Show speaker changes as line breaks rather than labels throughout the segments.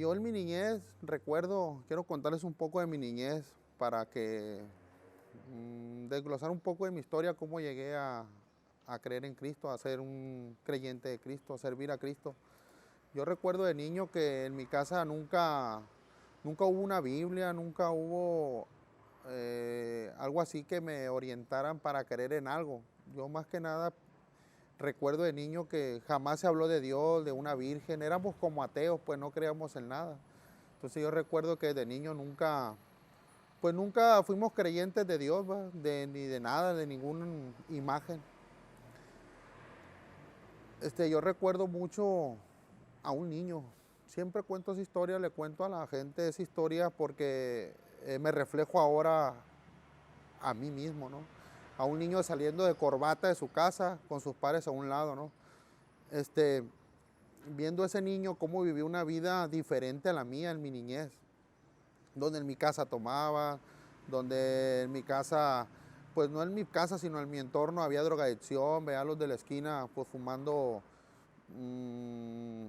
Yo en mi niñez recuerdo, quiero contarles un poco de mi niñez para que desglosar un poco de mi historia, cómo llegué a creer en Cristo, a ser un creyente de Cristo, a servir a Cristo. Yo recuerdo de niño que en mi casa nunca hubo una Biblia, nunca hubo algo así que me orientaran para creer en algo. Yo más que nada recuerdo de niño que jamás se habló de Dios, de una virgen, éramos como ateos, pues no creíamos en nada. Entonces yo recuerdo que de niño pues nunca fuimos creyentes de Dios, ¿va? Ni de nada, de ninguna imagen. Yo recuerdo mucho a un niño. Siempre cuento esa historia, le cuento a la gente esa historia porque me reflejo ahora a mí mismo, ¿no? A un niño saliendo de corbata de su casa con sus padres a un lado, ¿no? Este, Viendo a ese niño cómo vivió una vida diferente a la mía en mi niñez, donde en mi casa tomaba, donde en mi casa, pues no en mi casa, sino en mi entorno había drogadicción, veía a los de la esquina pues mmm,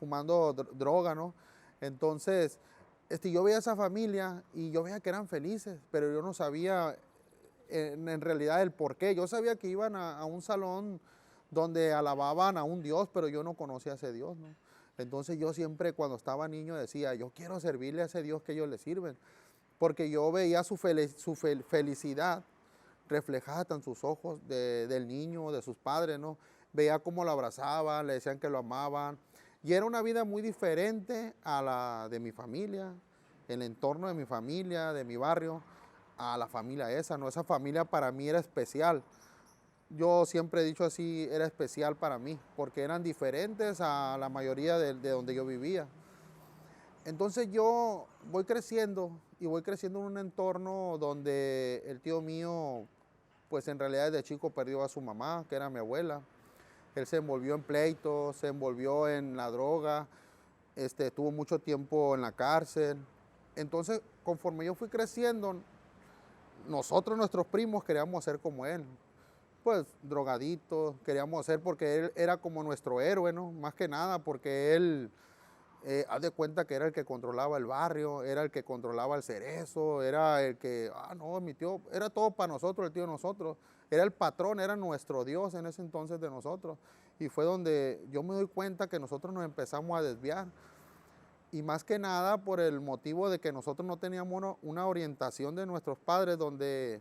fumando droga, ¿no? Entonces, yo veía a esa familia y yo veía que eran felices, pero yo no sabía en realidad el por qué. Yo sabía que iban a un salón donde alababan a un Dios, pero yo no conocía a ese Dios, ¿no? Entonces yo siempre cuando estaba niño decía, yo quiero servirle a ese Dios que ellos le sirven, porque yo veía su felicidad reflejada en sus ojos del niño, de sus padres, ¿no? Veía cómo lo abrazaban, le decían que lo amaban, y era una vida muy diferente a la de mi familia, el entorno de mi familia, de mi barrio, a la familia esa, ¿no? Esa familia para mí era especial. Yo siempre he dicho así, era especial para mí, porque eran diferentes a la mayoría de donde yo vivía. Entonces yo voy creciendo y voy creciendo en un entorno donde el tío mío, pues en realidad desde chico perdió a su mamá, que era mi abuela. Él se envolvió en pleitos, se envolvió en la droga, estuvo mucho tiempo en la cárcel. Entonces, conforme yo fui creciendo, nosotros, nuestros primos, queríamos ser como él. Pues drogaditos, queríamos ser porque él era como nuestro héroe, ¿no? Más que nada porque él, haz de cuenta que era el que controlaba el barrio, era el que controlaba el cerezo, era el que, no, mi tío, era todo para nosotros, el tío de nosotros. Era el patrón, era nuestro Dios en ese entonces de nosotros. Y fue donde yo me doy cuenta que nosotros nos empezamos a desviar. Y más que nada por el motivo de que nosotros no teníamos una orientación de nuestros padres donde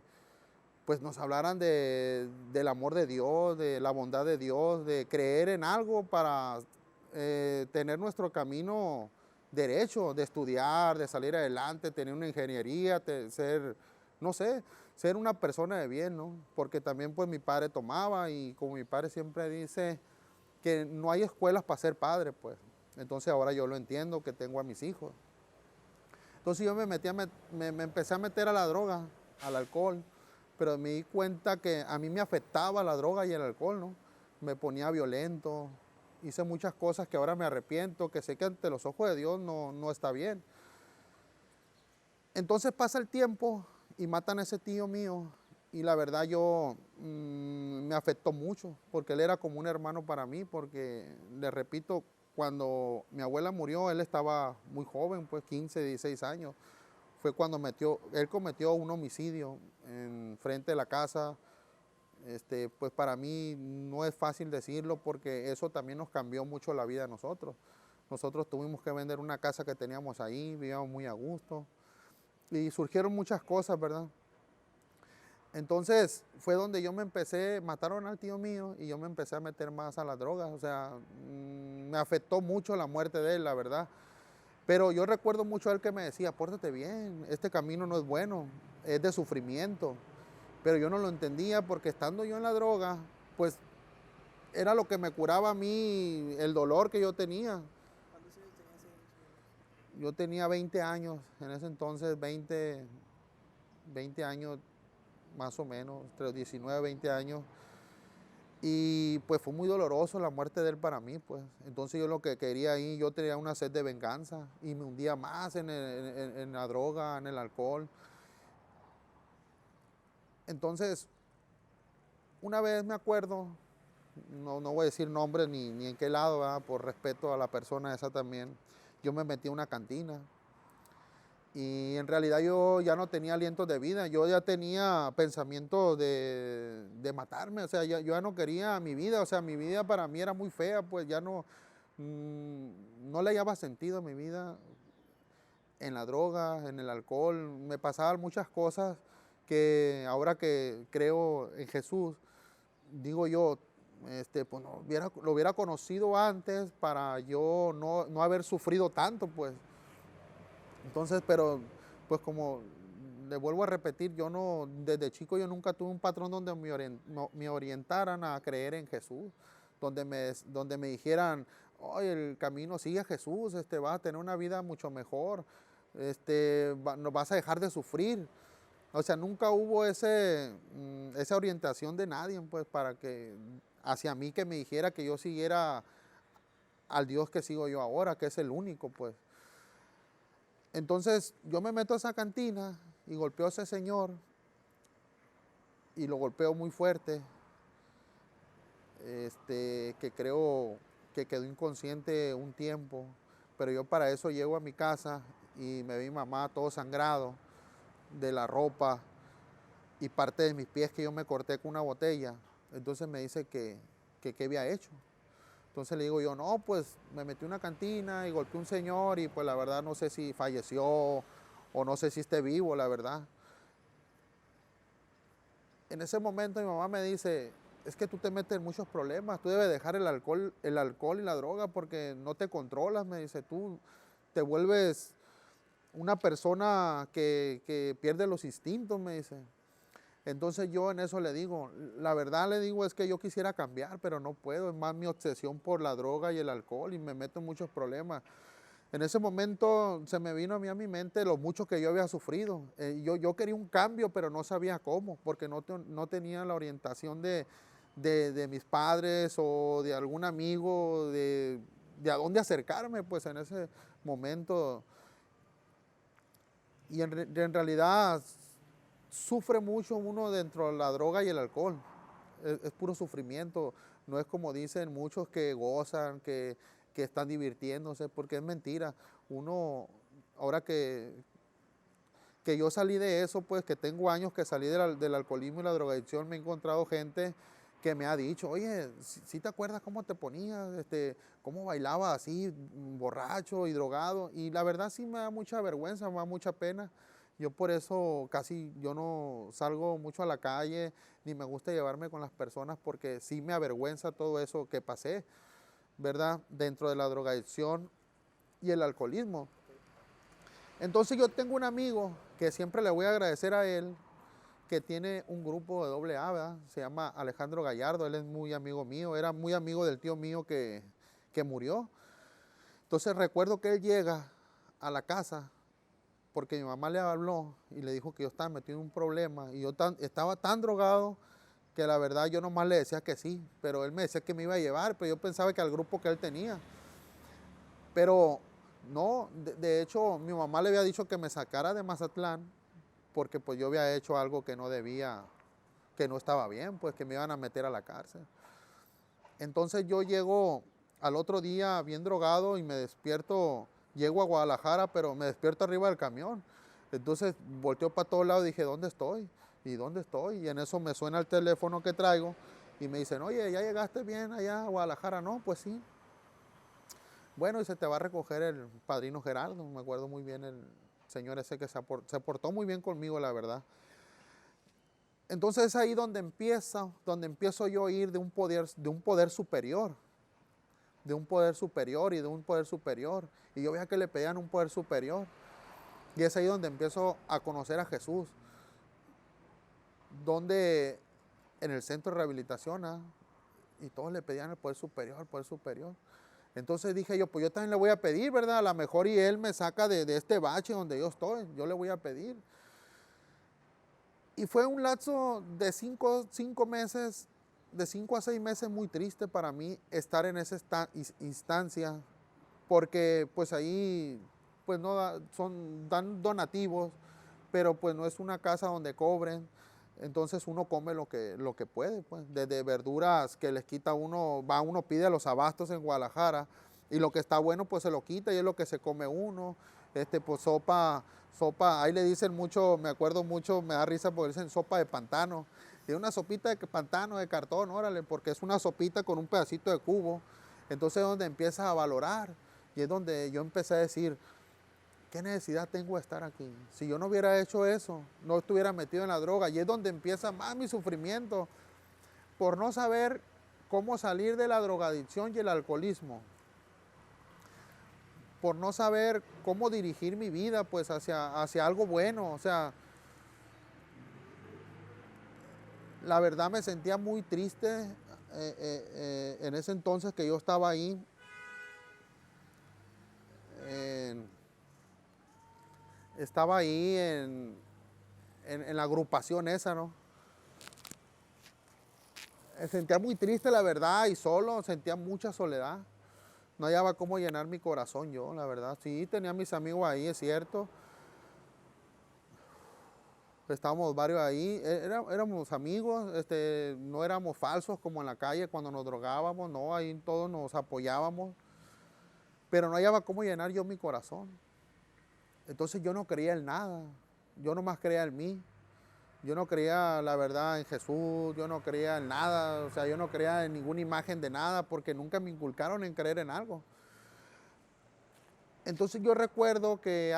pues nos hablaran del amor de Dios, de la bondad de Dios, de creer en algo para tener nuestro camino derecho, de estudiar, de salir adelante, tener una ingeniería, ser, no sé, ser una persona de bien, ¿no? Porque también pues mi padre tomaba y como mi padre siempre dice que no hay escuelas para ser padre, pues. Entonces ahora yo lo entiendo que tengo a mis hijos. Entonces yo me empecé a meter a la droga, al alcohol, pero me di cuenta que a mí me afectaba la droga y el alcohol, ¿no? Me ponía violento, hice muchas cosas que ahora me arrepiento, que sé que ante los ojos de Dios no está bien. Entonces pasa el tiempo y matan a ese tío mío y la verdad yo me afectó mucho porque él era como un hermano para mí, porque le repito, cuando mi abuela murió él estaba muy joven, pues 15, 16 años. Fue cuando él cometió un homicidio en frente de la casa. Pues para mí no es fácil decirlo porque eso también nos cambió mucho la vida a nosotros. Nosotros tuvimos que vender una casa que teníamos ahí, vivíamos muy a gusto y surgieron muchas cosas, ¿verdad? Entonces fue donde yo me mataron al tío mío y yo me empecé a meter más a las drogas, o sea, me afectó mucho la muerte de él, la verdad. Pero yo recuerdo mucho a él que me decía, pórtate bien, este camino no es bueno, es de sufrimiento. Pero yo no lo entendía porque estando yo en la droga, pues era lo que me curaba a mí el dolor que yo tenía.
¿Cuántos años tenías ahí en ese momento?
Yo tenía 20 años, en ese entonces 20 años más o menos, entre los 19 y 20 años. Y pues fue muy doloroso la muerte de él para mí, pues. Entonces yo lo que quería ahí, yo tenía una sed de venganza y me hundía más en la droga, en el alcohol. Entonces, una vez me acuerdo, no voy a decir nombres ni en qué lado, ¿verdad? Por respeto a la persona esa también. yo me metí a una cantina. Y en realidad yo ya no tenía aliento de vida, yo ya tenía pensamientos de matarme, o sea, yo ya no quería mi vida, o sea, mi vida para mí era muy fea, pues ya no, no le hallaba sentido a mi vida en la droga, en el alcohol, me pasaban muchas cosas que ahora que creo en Jesús, digo yo, pues lo hubiera conocido antes para yo no haber sufrido tanto, pues. Entonces, pero pues como le vuelvo a repetir, yo no, desde chico yo nunca tuve un patrón donde me orientaran a creer en Jesús, donde me dijeran, oye, el camino sigue a Jesús, vas a tener una vida mucho mejor, no vas a dejar de sufrir. O sea, nunca hubo esa orientación de nadie, pues, para que, hacia mí que me dijera que yo siguiera al Dios que sigo yo ahora, que es el único, pues. Entonces yo me meto a esa cantina y golpeo a ese señor y lo golpeo muy fuerte, que creo que quedó inconsciente un tiempo, pero yo para eso llego a mi casa y me vi mi mamá todo sangrado de la ropa y parte de mis pies que yo me corté con una botella. Entonces me dice que qué había hecho. Entonces le digo yo, no, pues me metí en una cantina y golpeé a un señor y pues la verdad no sé si falleció o no sé si esté vivo, la verdad. En ese momento mi mamá me dice, es que tú te metes en muchos problemas, tú debes dejar el alcohol y la droga porque no te controlas, me dice, tú te vuelves una persona que pierde los instintos, me dice. Entonces yo en eso le digo, la verdad le digo es que yo quisiera cambiar, pero no puedo, es más mi obsesión por la droga y el alcohol y me meto en muchos problemas. En ese momento se me vino a mí a mi mente lo mucho que yo había sufrido. Yo quería un cambio, pero no sabía cómo, porque no tenía la orientación de mis padres o de algún amigo, de a dónde acercarme, pues en ese momento. Y en realidad sufre mucho uno dentro de la droga y el alcohol. Es puro sufrimiento. No es como dicen muchos que gozan, que están divirtiéndose, porque es mentira. Uno, ahora que yo salí de eso, pues que tengo años que salí del alcoholismo y la drogadicción, me he encontrado gente que me ha dicho, oye, si te acuerdas cómo te ponías, cómo bailabas así, borracho y drogado. Y la verdad sí me da mucha vergüenza, me da mucha pena. Yo por eso casi yo no salgo mucho a la calle, ni me gusta llevarme con las personas porque sí me avergüenza todo eso que pasé, ¿verdad? Dentro de la drogadicción y el alcoholismo. Entonces yo tengo un amigo que siempre le voy a agradecer a él, que tiene un grupo de doble A, ¿verdad? Se llama Alejandro Gallardo, él es muy amigo mío, era muy amigo del tío mío que murió. Entonces recuerdo que él llega a la casa porque mi mamá le habló y le dijo que yo estaba metido en un problema y yo estaba tan drogado que la verdad yo nomás le decía que sí, pero él me decía que me iba a llevar, pero yo pensaba que al grupo que él tenía. Pero no, de hecho mi mamá le había dicho que me sacara de Mazatlán porque pues yo había hecho algo que no debía, que no estaba bien, pues que me iban a meter a la cárcel. Entonces yo llego al otro día bien drogado y me despierto, llego a Guadalajara, pero me despierto arriba del camión. Entonces volteo para todos lados y dije, ¿dónde estoy? ¿Y dónde estoy? Y en eso me suena el teléfono que traigo y me dicen, oye, ¿ya llegaste bien allá a Guadalajara? No, pues sí. Bueno, y se te va a recoger el padrino Gerardo, me acuerdo muy bien el señor ese que se portó muy bien conmigo, la verdad. Entonces es ahí donde empiezo yo a ir de un poder superior, de un poder superior y de un poder superior. Y yo veía que le pedían un poder superior. Y es ahí donde empiezo a conocer a Jesús, donde en el centro de rehabilitación, y todos le pedían el poder superior, el poder superior. Entonces dije yo, pues yo también le voy a pedir, ¿verdad? A lo mejor y él me saca de este bache donde yo estoy, yo le voy a pedir. Y fue un lapso de 5 meses, de 5 a 6 meses muy triste para mí estar en esa instancia, porque pues ahí pues no dan donativos, pero pues no es una casa donde cobren, entonces uno come lo que puede, pues desde verduras que les quita uno, va uno pide a los abastos en Guadalajara Y lo que está bueno, pues se lo quita y es lo que se come uno. Pues sopa, ahí le dicen mucho, me acuerdo mucho, me da risa porque dicen sopa de pantano. Y una sopita de pantano, de cartón, órale, porque es una sopita con un pedacito de cubo. Entonces es donde empiezas a valorar. Y es donde yo empecé a decir, ¿qué necesidad tengo de estar aquí? Si yo no hubiera hecho eso, no estuviera metido en la droga. Y es donde empieza más mi sufrimiento por no saber cómo salir de la drogadicción y el alcoholismo. Por no saber cómo dirigir mi vida pues hacia algo bueno. O sea, la verdad me sentía muy triste en ese entonces que yo estaba ahí. Estaba ahí en la agrupación esa, ¿no? Me sentía muy triste, la verdad, y solo, sentía mucha soledad. No hallaba cómo llenar mi corazón yo, la verdad. Sí, tenía mis amigos ahí, es cierto. Estábamos varios ahí, éramos amigos, no éramos falsos como en la calle cuando nos drogábamos, no, ahí todos nos apoyábamos. Pero no hallaba cómo llenar yo mi corazón. Entonces yo no creía en nada, yo nomás creía en mí. Yo no creía, la verdad, en Jesús, yo no creía en nada, o sea, yo no creía en ninguna imagen de nada porque nunca me inculcaron en creer en algo. Entonces yo recuerdo que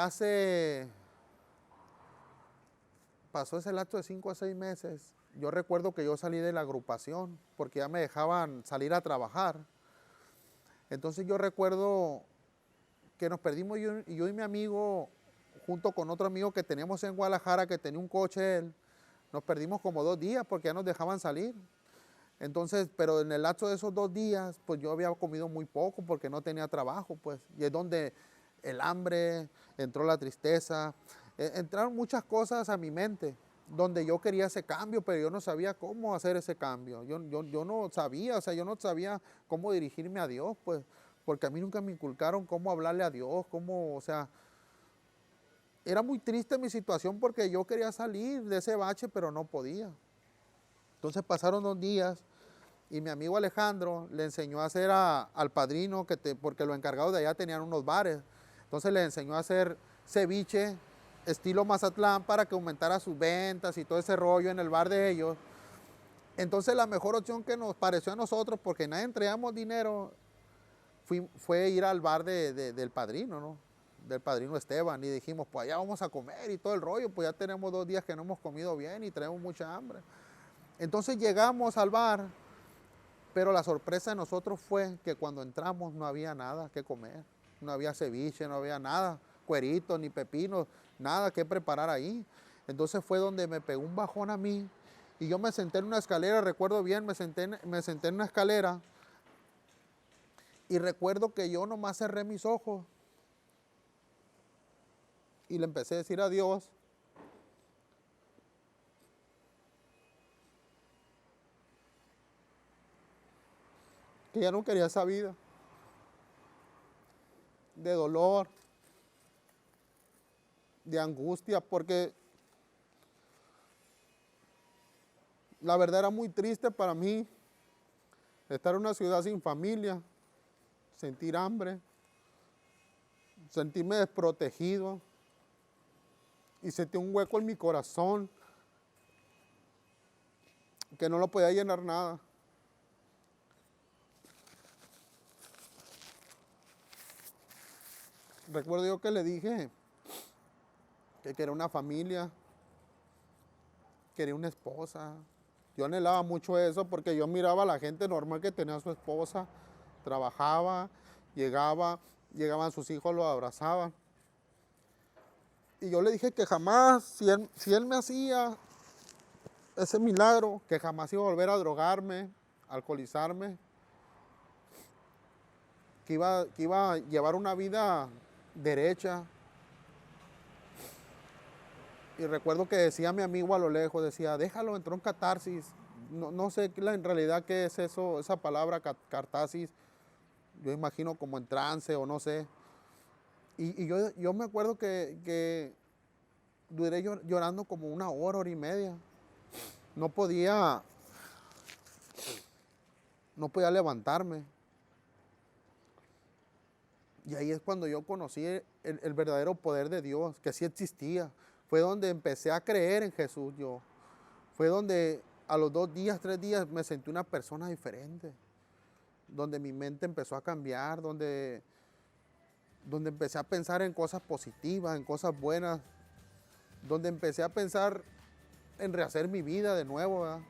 pasó ese lapso de 5 a 6 meses, yo recuerdo que yo salí de la agrupación porque ya me dejaban salir a trabajar. Entonces yo recuerdo que nos perdimos yo y mi amigo, junto con otro amigo que teníamos en Guadalajara, que tenía un coche él. Nos perdimos como 2 días porque ya nos dejaban salir. Entonces, pero en el lapso de esos 2 días, pues yo había comido muy poco porque no tenía trabajo, pues. Y es donde el hambre, entró la tristeza, entraron muchas cosas a mi mente, donde yo quería ese cambio, pero yo no sabía cómo hacer ese cambio. Yo no sabía, o sea, yo no sabía cómo dirigirme a Dios, pues, porque a mí nunca me inculcaron cómo hablarle a Dios, cómo, o sea, era muy triste mi situación porque yo quería salir de ese bache, pero no podía. Entonces pasaron 2 días y mi amigo Alejandro le enseñó a hacer al padrino, porque los encargados de allá tenían unos bares. Entonces le enseñó a hacer ceviche estilo Mazatlán para que aumentara sus ventas y todo ese rollo en el bar de ellos. Entonces la mejor opción que nos pareció a nosotros, porque nadie entregamos dinero, fue ir al bar del padrino, ¿no? Del padrino Esteban, y dijimos, pues allá vamos a comer y todo el rollo, pues ya tenemos 2 días que no hemos comido bien y tenemos mucha hambre. Entonces llegamos al bar, pero la sorpresa de nosotros fue que cuando entramos no había nada que comer, no había ceviche, no había nada, cueritos ni pepinos, nada que preparar ahí. Entonces fue donde me pegó un bajón a mí y yo me senté en una escalera, recuerdo bien, me senté en una escalera y recuerdo que yo nomás cerré mis ojos y le empecé a decir a Dios, que ya no quería esa vida de dolor, de angustia, porque la verdad era muy triste para mí estar en una ciudad sin familia, sentir hambre, sentirme desprotegido y sentí un hueco en mi corazón que no lo podía llenar nada. Recuerdo yo que le dije que quería una familia, quería una esposa. Yo anhelaba mucho eso porque yo miraba a la gente normal que tenía a su esposa, trabajaba, llegaban sus hijos, lo abrazaban. Y yo le dije que jamás, si él me hacía ese milagro, que jamás iba a volver a drogarme, a alcoholizarme, que iba a llevar una vida derecha. Y recuerdo que decía mi amigo a lo lejos, decía, déjalo, entró en catarsis. No sé en realidad qué es eso, esa palabra catarsis. Yo imagino como en trance o no sé. Y yo me acuerdo que duré llorando como 1 hora y media. No podía levantarme. Y ahí es cuando yo conocí el verdadero poder de Dios, que sí existía. Fue donde empecé a creer en Jesús yo. Fue donde a los 2 días, 3 días me sentí una persona diferente. Donde mi mente empezó a cambiar, donde empecé a pensar en cosas positivas, en cosas buenas. Donde empecé a pensar en rehacer mi vida de nuevo, ¿verdad?